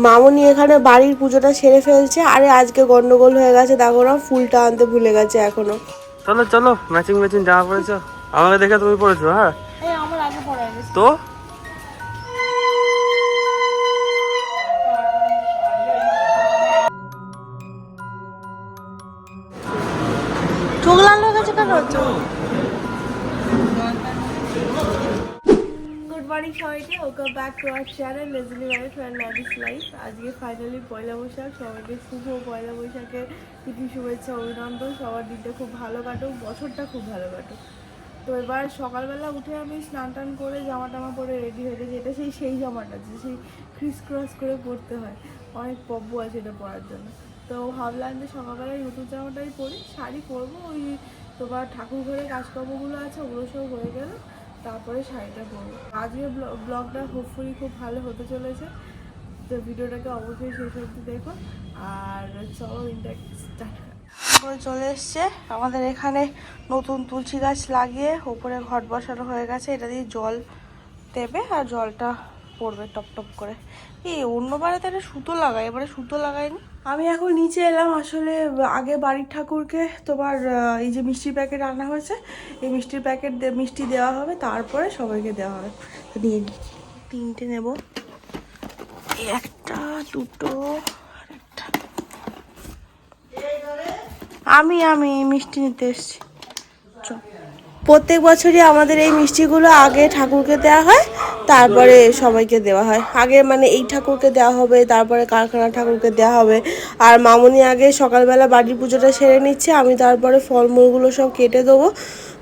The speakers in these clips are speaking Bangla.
মামুনি এখানে বাড়ির পুজোটা সেরে ফেলছে। আরে আজকে গন্ডগোল হয়ে গেছে, দেখো না ফুলটা আনতে ভুলে গেছে এখনো। চলো চলো, ম্যাচিং ম্যাচিং জামা পরেছো, আমাকে দেখে তুমি পরেছো। হ্যাঁ আমার আগে পড়া গেছে তো চোখ লাল হয়ে গেছে কেন? গুড মর্নিং সবাইকে, welcome back to our channel লেজলি life and lavish life. আজকে ফাইনালি পয়লা বৈশাখ, সবাইকে শুভ পয়লা বৈশাখের প্রীতি শুভেচ্ছা অভিনন্দন। সবার দিনটা খুব ভালো কাটুক, বছরটা খুব ভালো কাটুক। তো এবার সকালবেলা উঠে আমি স্নান টান করে জামা টামা পরে রেডি হয়ে গেছি। এটা সেই জামাটা যে সেই ক্রিস ক্রস করে পরতে হয়, অনেক পব্য আছে এটা পরার জন্য। তো ভাবলাম যে সকালবেলায় নতুন জামাটাই পরি, শাড়ি পরবো। ওই তোমার ঠাকুর ঘরে কাজকর্মগুলো আছে ওগুলো সব হয়ে গেল, তারপরে শাড়িটা পরবো। আজকে ব্লগটা হোপফুলি খুব ভালো হতে চলেছে, তো ভিডিওটাকে অবশ্যই শেষ অবধি দেখো। আর চলো স্টার্ট করে চলে এসছে আমাদের এখানে নতুন তুলসী গাছ লাগিয়ে উপরে ঘট বসানো হয়ে গেছে। এটা দিয়ে জল দেবে আর জলটা পড়বে টপ টপ করে। এই অন্যবারে তাহলে সুতো লাগাই, এবারে সুতো লাগাইনি। আমি এখন নিচে এলাম, আসলে আগে বাড়ির ঠাকুরকে তোমার এই যে মিষ্টির প্যাকেট আনা হয়েছে, এই মিষ্টির প্যাকেট মিষ্টি দেওয়া হবে, তারপরে সবাইকে দেওয়া হবে। নিয়ে নিই, 3টে নেব, একটা দুটো একটা। আমি মিষ্টি নিতে এসছি। প্রত্যেক বছরই আমাদের এই মিষ্টিগুলো আগে ঠাকুরকে দেওয়া হয়, তারপরে সবাইকে দেওয়া হয়। আগে মানে এই ঠাকুরকে দেওয়া হবে, তারপরে কারখানা ঠাকুরকে দেওয়া হবে। আর মামুনি আগে সকালবেলা বাড়ির পুজোটা সেরে নিচ্ছে, আমি তারপরে ফলমূলগুলো সব কেটে দেবো।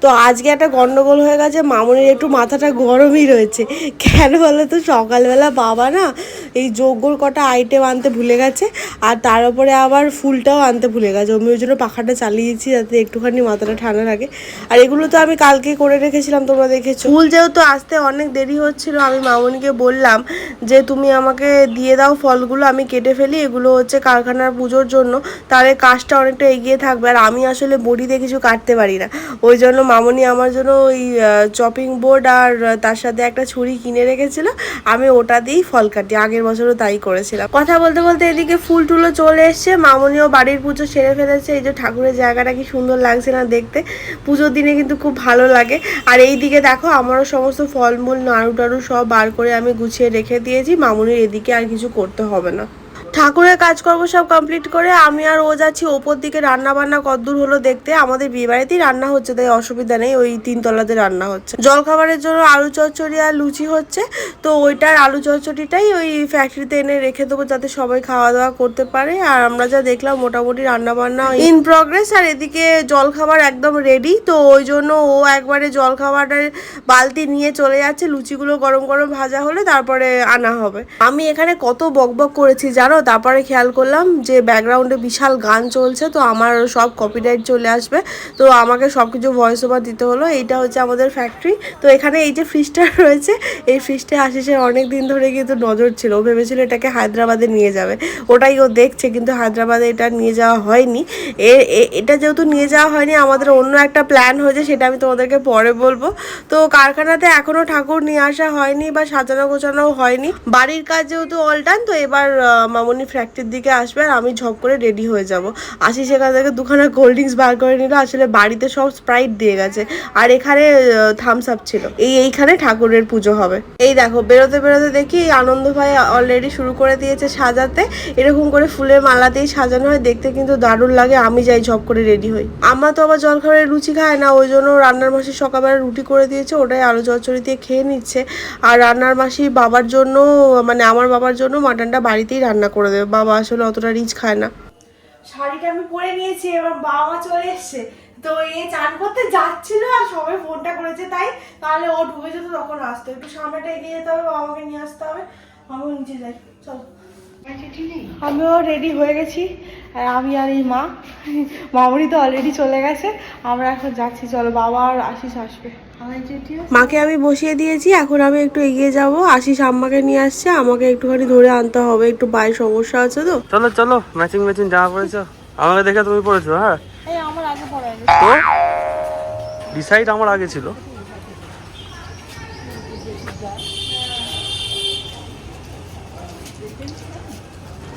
তো আজকে একটা গন্ডগোল হয়ে গেছে, মামুনির একটু মাথাটা গরমই রয়েছে। কেন বলো তো, সকালবেলা বাবা না এই যজ্ঞর কটা আইটেম আনতে ভুলে গেছে, আর তার উপরে আবার ফুলটাও আনতে ভুলে গেছে। আমি ওই জন্য পাখাটা চালিয়েছি যাতে একটুখানি মাথাটা ঠান্ডা থাকে। আর এগুলো তো আমি কালকে করে রেখেছিলাম, তোমরা দেখেছো। ফুল যেহেতু আসতে অনেক দেরি হচ্ছিল, আমি মামুনিকে বললাম যে তুমি আমাকে দিয়ে দাও ফলগুলো, আমি কেটে ফেলি, এগুলো হচ্ছে কারখানার পুজোর জন্য, তাহলে কাজটা অনেকটা এগিয়ে থাকবে। আর আমি আসলে বড়িতে কিছু কাটতে পারি না, ওই জন্য মামুনি আমার জন্য ওই চপিং বোর্ড আর তার সাথে একটা ছুরি কিনে রেখেছিল, আমি ওটা দিয়েই ফল কাটি। আগের বছরও তাই করেছিলাম। কথা বলতে বলতে এদিকে ফুল টুলো চলে এসছে, মামুনিও বাড়ির পুজো সেরে ফেলেছে। এই যে ঠাকুরের জায়গাটা কি সুন্দর লাগছে না দেখতে, পুজোর দিনে কিন্তু খুব ভালো লাগে। আর এই দিকে দেখো আমারও সমস্ত ফলমূল নাড়ু টাড়ু সব বার করে আমি গুছিয়ে রেখে দিয়েছি, মামুনির এদিকে আর কিছু করতে হবে না। ঠাকুরের কাজকর্ম সব কমপ্লিট করে আমি আর ও যাচ্ছি ওপর দিকে। রান্না বান্না কদ্দূর হলো দেখতে, আমাদের বিয়ে বাড়িতেই রান্না হচ্ছে, তাই অসুবিধা নেই, ওই 3তলাতে রান্না হচ্ছে। জলখাবারের জন্য আলু চচ্চড়ি আর লুচি হচ্ছে, তো ওইটার আলু চচ্চড়িটাই ওই ফ্যাক্টরিতে এনে রেখে দেবো যাতে সবাই খাওয়া দাওয়া করতে পারে। আর আমরা যা দেখলাম মোটামুটি রান্না বান্না ইন প্রগ্রেস। আর এদিকে জলখাবার একদম রেডি, তো ওই জন্য ও একবারে জলখাবারের বালতি নিয়ে চলে যাচ্ছে। লুচিগুলো গরম গরম ভাজা হলে তারপরে আনা হবে। আমি এখানে কত বকবক করেছি জানো, তারপরে খেয়াল করলাম যে ব্যাকগ্রাউন্ডে বিশাল গান চলছে, তো আমার সব কপিরাইট চলে আসবে, তো আমাকে সব কিছু ভয়েস ওভার দিতে হলো। এইটা হচ্ছে আমাদের ফ্যাক্টরি। তো এখানে এই যে ফ্রিজটা রয়েছে, এই ফ্রিজটা আশিসের অনেক দিন ধরে কিন্তু নজর ছিল, ও ভেবেছিল এটাকে হায়দ্রাবাদে নিয়ে যাবে, ওটাই ও দেখছে, কিন্তু হায়দ্রাবাদে এটা নিয়ে যাওয়া হয়নি। এটা যেহেতু নিয়ে যাওয়া হয়নি, আমাদের অন্য একটা প্ল্যান হয়েছে, সেটা আমি তোমাদেরকে পরে বলবো। তো কারখানাতে এখনো ঠাকুর নিয়ে আসা হয়নি বা সাজানো গোছানো হয়নি, বাড়ির কাজ যেহেতু অল ডান। তো এবার মামুনি ফ্যাক্টরির দিকে আসবে আর আমি ঝপ করে রেডি হয়ে যাব। আসি সেখান থেকে দুখানা কোল্ড ড্রিঙ্কস বার করে নিল, আসলে বাড়িতে সব স্প্রাইট দিয়ে গেছে, আর এখানে থামস আপ ছিল। এইখানে ঠাকুরের পুজো হবে। এই দেখো বেরোতে বেরোতে দেখি আনন্দ ভাই অলরেডি শুরু করে দিয়েছে সাজাতে, এরকম করে ফুলের মালা দিয়ে সাজানো হয়, দেখতে কিন্তু দারুণ লাগে। আমি যাই ঝপ করে রেডি হই। আমার তো আবার জলখাবারের রুচি খায় না, ওই জন্য রান্নার মাসি সকালবেলা রুটি করে দিয়েছে, ওটাই আলু চচ্চড়ি দিয়ে খেয়ে নিচ্ছে। আর রান্নার মাসি বাবার জন্য, মানে আমার বাবার জন্য মাটনটা বাড়িতেই রান্না করে দেবে, বাবা আসলে অতটা রিচ খায় না। শাড়িটা আমি পরে নিয়েছি, এবার বাবা চলে এসছে, তো এ চান করতে যাচ্ছিল আর সবাই ফোনটা করেছে, তাই তাহলে ও ঢুকে যেত, তখন আসতো। একটু সামনেটা এগিয়ে যেতে হবে, বাবাকে নিয়ে আসতে হবে, আমিও নিচে যাই। চলো, আমিও রেডি হয়ে গেছি, আমি আর এই মামুনি তো অলরেডি চলে গেছে, আমরা এখন যাচ্ছি। চলো, বাবা আর আশিস আসবে। মাকে আমি বসিয়ে দিয়েছি, এখন আমি একটু এগিয়ে যাব। আশিস আম্মাকে নিয়ে আসছে, আমাকে একটুখানি ধরে আনতে হবে, একটু পায়ের সমস্যা আছে তো। চলো চলো, ম্যাচিং ম্যাচিং জামা পরেছো, আমাকে দেখে তুমি পরেছো। হ্যাঁ আমার আগে পড়া গেছে তো ডিসাইড আমার আগে ছিল।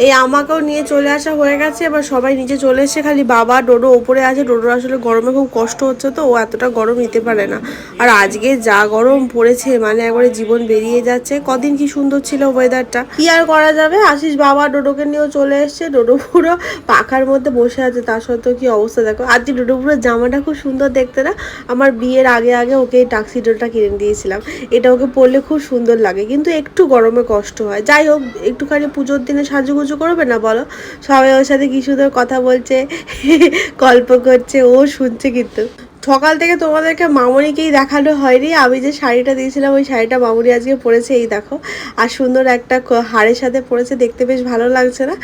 এই আমাকেও নিয়ে চলে আসা হয়ে গেছে, এবার সবাই নিচে চলে এসেছে, খালি বাবা ডোডো ওপরে আছে। ডোডোর আসলে গরমে খুব কষ্ট হচ্ছে, তো ও এতটা গরম নিতে পারে না। আর আজকে যা গরম পড়েছে, মানে একবারে জীবন বেরিয়ে যাচ্ছে। কদিন কি সুন্দর ছিল ওয়েদারটা, কি আর করা যাবে। আশিস বাবা ডোডোকে নিয়েও চলে এসছে। ডোডো পুরো পাখার মধ্যে বসে আছে, তার সত্ত্বেও কি অবস্থা দেখো। আজকে ডোডো পুরো জামাটা খুব সুন্দর দেখতে না? আমার বিয়ের আগে আগে ওকে এই টাক্সিডোটা কিনে দিয়েছিলাম। এটা ওকে পরলে খুব সুন্দর লাগে, কিন্তু একটু গরমে কষ্ট হয়। যাই হোক, একটুখানি পুজোর দিনে সাজুগুজু করবে না বলো? সবাই ওর সাথে কি সুন্দর কথা বলছে, গল্প করছে, ও শুনছে। কিন্তু সকাল থেকে তোমাদেরকে মামনিকেই দেখানো হয়নি। আমি যে শাড়িটা দিয়েছিলাম ওই শাড়িটা মামনি আজকে পরেছে, এই দেখো। আর সুন্দর একটা হারের সাথে পরেছে, দেখতে বেশ ভালো লাগছে না?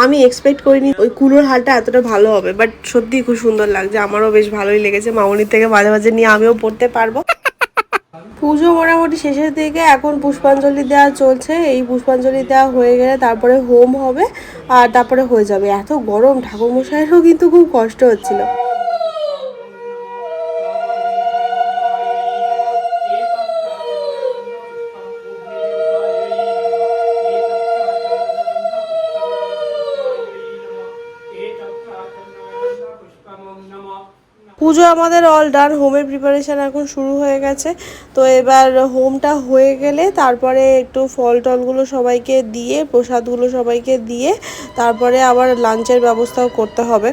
আমি এক্সপেক্ট করিনি ওই কুলোর হারটা এতটা ভালো হবে, বাট সত্যিই খুব সুন্দর লাগছে। আমারও বেশ ভালোই লেগেছে। মামনির থেকে মাঝে মাঝে নিয়ে আমিও পরতে পারবো। পুজো মোটামুটি শেষের দিকে, এখন পুষ্পাঞ্জলি দেওয়া চলছে। এই পুষ্পাঞ্জলি দেওয়া হয়ে গেলে তারপরে হোম হবে, আর তারপরে হয়ে যাবে। এত গরম, ঠাকুরমশাইয়েরও কিন্তু খুব কষ্ট হচ্ছিল। পুজো আমাদের অল ডান, হোমের প্রিপারেশান এখন শুরু হয়ে গেছে। তো এবার হোমটা হয়ে গেলে তারপরে একটু ফল টলগুলো সবাইকে দিয়ে, প্রসাদগুলো সবাইকে দিয়ে, তারপরে আবার লাঞ্চের ব্যবস্থাও করতে হবে।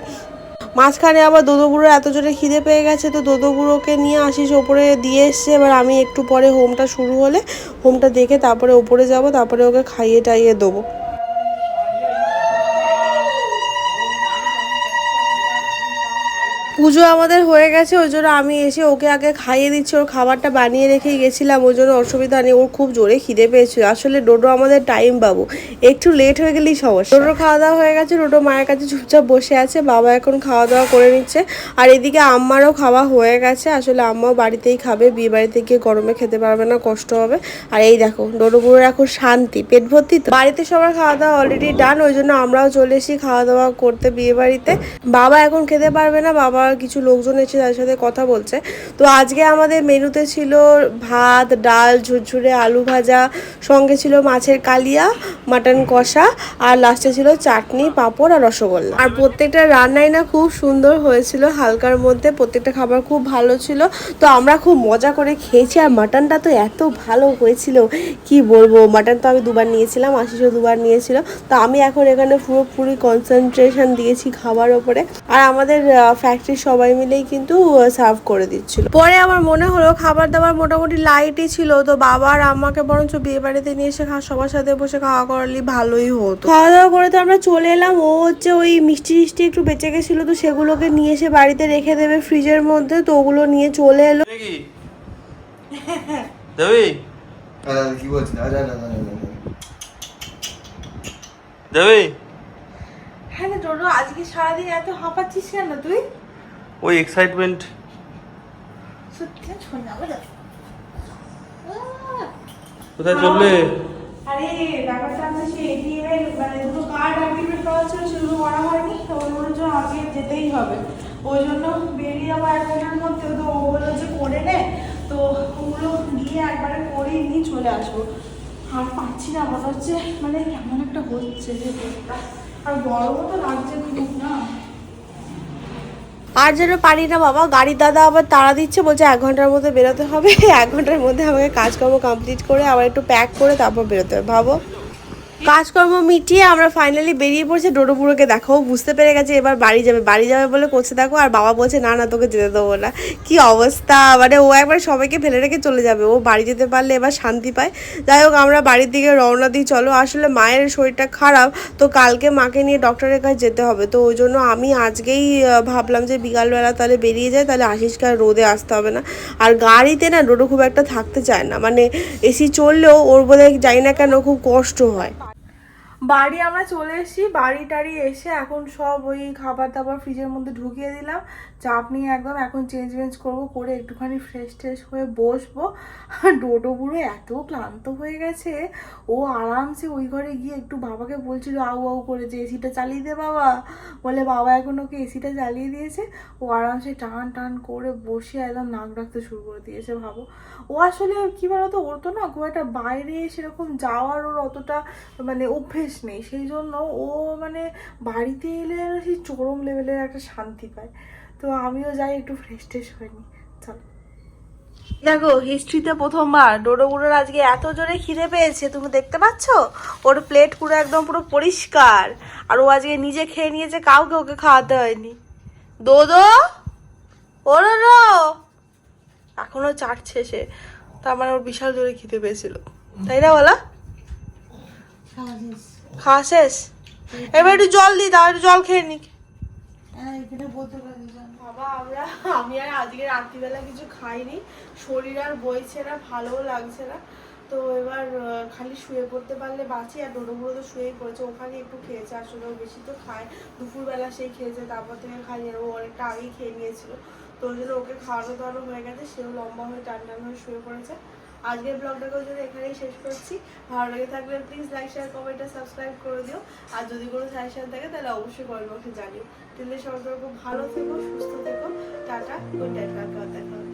মাঝখানে আবার দোদোগুড়োর এত জোরে খিদে পেয়ে গেছে, তো দোদোগুড়োকে নিয়ে আসিস ওপরে দিয়ে এসছে। এবার আমি একটু পরে হোমটা শুরু হলে হোমটা দেখে তারপরে ওপরে যাব, তারপরে ওকে খাইয়ে টাইয়ে দেবো। পুজো আমাদের হয়ে গেছে, ওই জন্য আমি এসে ওকে আগে খাইয়ে দিচ্ছি। ওর খাবারটা বানিয়ে রেখেই গেছিলাম, ওই জন্য অসুবিধা নেই। ওর খুব জোরে খিদে পেয়েছিল। আসলে ডোডো আমাদের টাইম বাবু, একটু লেট হয়ে গেলেই সমস্যা। ডোডোর খাওয়া দাওয়া হয়ে গেছে, ডোডো মায়ের কাছে চুপচাপ বসে আছে। বাবা এখন খাওয়া দাওয়া করে নিচ্ছে। আর এদিকে আম্মারও খাওয়া হয়ে গেছে। আসলে আম্মাও বাড়িতেই খাবে, বিয়ে বাড়িতে গিয়ে গরমে খেতে পারবে না, কষ্ট হবে। আর এই দেখো ডোডো বুড়োর এখন শান্তি, পেট ভর্তি। তো বাড়িতে সবার খাওয়া দাওয়া অলরেডি ডান, ওই জন্য আমরাও চলে এসেছি খাওয়া দাওয়া করতে বিয়ে বাড়িতে। বাবা এখন খেতে পারবে না, বাবা কিছু লোকজন এসে তার সাথে কথা বলছে। তো আজকে আমাদের মেনুতে ছিল ভাত, ডাল, ঝুরঝুরে আলু ভাজা, সঙ্গে ছিল মাছের কালিয়া, মাটন কষা, আর লাস্টে ছিল চাটনি, পাঁপড় আর রসগোল্লা। আর প্রত্যেকটা রান্নাই না খুব সুন্দর হয়েছিল, হালকার মধ্যে। প্রত্যেকটা খাবার খুব ভালো ছিল। তো আমরা খুব মজা করে খেয়েছি। আর মাটনটা তো এত ভালো হয়েছিল, কি বলবো। মাটন তো আমি দুবার নিয়েছিলাম, আশিসও দুবার নিয়েছিল। তো আমি এখন এখানে পুরোপুরি কনসেন্ট্রেশন দিয়েছি খাবার ওপরে। আর আমাদের ফ্যাক্টরির সবাই মিলেই কিন্তু সার্ভ করে দিচ্ছিল। পরে আমার মনে হলো খাবার দাবার মোটামুটি লাইটই ছিল, তো বাবা আর আমাকে বরঞ্চ বিয়ে বাড়িতে নিয়ে এসে সবার সাথে বসে খাওয়া করালে ভালোই হতো। খাওয়া দাওয়া করে তো আমরা চলে এলাম। ও হচ্ছে ওই মিষ্টি টিষ্টি একটু বেঁচে গেছিলো, তো সেগুলোকে নিয়ে এসে বাড়িতে রেখে দেবে ফ্রিজের মধ্যে। তো ওগুলো নিয়ে চলে এলো। কি দেবে? হ্যাঁ রে টোটো, আজকে সারাদিন এত হাঁপাচ্ছিস কেন তুই? ওই এক্সাইটমেন্ট। সত্যি কোথায় চললে? আরে ব্যাপারটা হচ্ছে এটিএম মানে দুটো কার্ড অ্যাক্টিভেট করা ছিল, সেগুলো করা হয়নি। তো ওর জন্য আগে যেতেই হবে, ওই জন্য বেরিয়ে যাবো 1 ঘন্টার মধ্যে। তো ও বললো যে করে নে, তো ওগুলো গিয়ে একবারে করেই নিয়ে চলে আসবো। আর পাচ্ছি না, মনে হচ্ছে মানে কেমন একটা হচ্ছে যে পেটটা, আর গরমও তো লাগছে খুব না। আর যেন পারি না বাবা, গাড়ির দাদা আবার তাড়া দিচ্ছে, বলছে 1 ঘন্টার মধ্যে বেরোতে হবে। 1 ঘন্টার মধ্যে আমাকে কাজকর্ম কমপ্লিট করে আবার একটু প্যাক করে তারপর বেরোতে হবে। ভাবো, কাজকর্ম মিটিয়ে আমরা ফাইনালি বেরিয়ে পড়ছি। ডোডো বুড়োকে দেখো, বুঝতে পেরে গেছে এবার বাড়ি যাবে। বাড়ি যাবে বলে করছে দেখো, আর বাবা বলছে না না তোকে যেতে দেবো না। কি অবস্থা, মানে ও একবার সবাইকে ফেলে রেখে চলে যাবে। ও বাড়ি যেতে পারলে এবার শান্তি পায়। যাই হোক, আমরা বাড়ির দিকে রওনা দিই। চলো, আসলে মায়ের শরীরটা খারাপ, তো কালকে মাকে নিয়ে ডক্টরের কাছে যেতে হবে। তো ওই জন্য আমি আজকেই ভাবলাম যে বিকালবেলা তাহলে বেরিয়ে যায়, তাহলে আশিসকে আর রোদে আসতে হবে না। আর গাড়িতে না ডোডো খুব একটা থাকতে চায় না, মানে এসি চললেও ওর বোধহয় জানি না কেন খুব কষ্ট হয়। বাড়ি আমরা চলে এসেছি। বাড়ি টাড়ি এসে এখন সব ওই খাবার দাবার ফ্রিজের মধ্যে ঢুকিয়ে দিলাম। চাপ নিয়ে একদম এখন চেঞ্জ করবো, করে একটুখানি ফ্রেশ ট্রেশ হয়ে বসবো। ডোডো বুড়ো এত ক্লান্ত হয়ে গেছে, ও আরামসে ওই ঘরে গিয়ে একটু বাবাকে বলছিল আউ আউ করে যে এসিটা চালিয়ে দে বাবা। বলে বাবা এখন ওকে এসিটা চালিয়ে দিয়েছে। ও আরামসে টান টান করে বসে একদম নাক ডাকতে শুরু করে দিয়েছে। ভাবো, ও আসলে কি বলতো, ওর তো না খুব একটা বাইরে সেরকম যাওয়ার ওর অতটা মানে অভ্যেস পরিবেশ নেই, সেই জন্য ও মানে বাড়িতে এলে যেন সেই চরম লেভেলের একটা শান্তি পায়। তো আমিও যাই একটু ফ্রেশ ট্রেশ হয়ে নিই। চলো। দেখো হিস্ট্রিতে প্রথমবার ডোডো বুড়োর আজকে এত জোরে খিদে পেয়েছে, তুমি দেখতে পাচ্ছ? ওর প্লেট পুরো একদম পুরো পরিষ্কার, আর ও আজকে নিজে খেয়ে নিয়েছে, কাউকে ওকে খাওয়াতে হয়নি। দোদো, ও ডোডো এখনো চাটছে সে, তার মানে ওর বিশাল জোরে খিদে পেয়েছিল, তাই না বলা? খাওয়া শেষ, এবার একটু জল দিই, দাও একটু জল খেয়ে নিক। বাবা আমি আর আজকে রাত্রিবেলা কিছু খাইনি, শরীর আর বইছে না, ভালোও লাগছে না। তো এবার খালি শুয়ে পড়তে পারলে বাঁচি। আর ডোডো বুড়ো তো শুয়েই পড়েছে, ওখানে একটু খেয়েছে, আসলে ও বেশি তো খায়, দুপুরবেলা সেই খেয়েছে, তারপর থেকে খাইনি, আর ও অনেকটা আগেই খেয়ে নিয়েছিল। তো ওই জন্য ওকে খাওয়ানো দাওয়ানো হয়ে গেছে, সেও লম্বা হয়ে টান হয়ে শুয়ে পড়েছে। আজকের ব্লগটাকেও যদি এখানেই শেষ করছি। ভালো লেগে থাকলে প্লিজ লাইক শেয়ার কমেন্ট আর সাবস্ক্রাইব করে দিও। আর যদি কোনো সাজেশন থাকে তাহলে অবশ্যই কমেন্ট বক্সে জানিও। তাহলে সবাই খুব ভালো থেকো, সুস্থ থেকো। টাটা, গুড নাইট, কালকে দেখা হবে।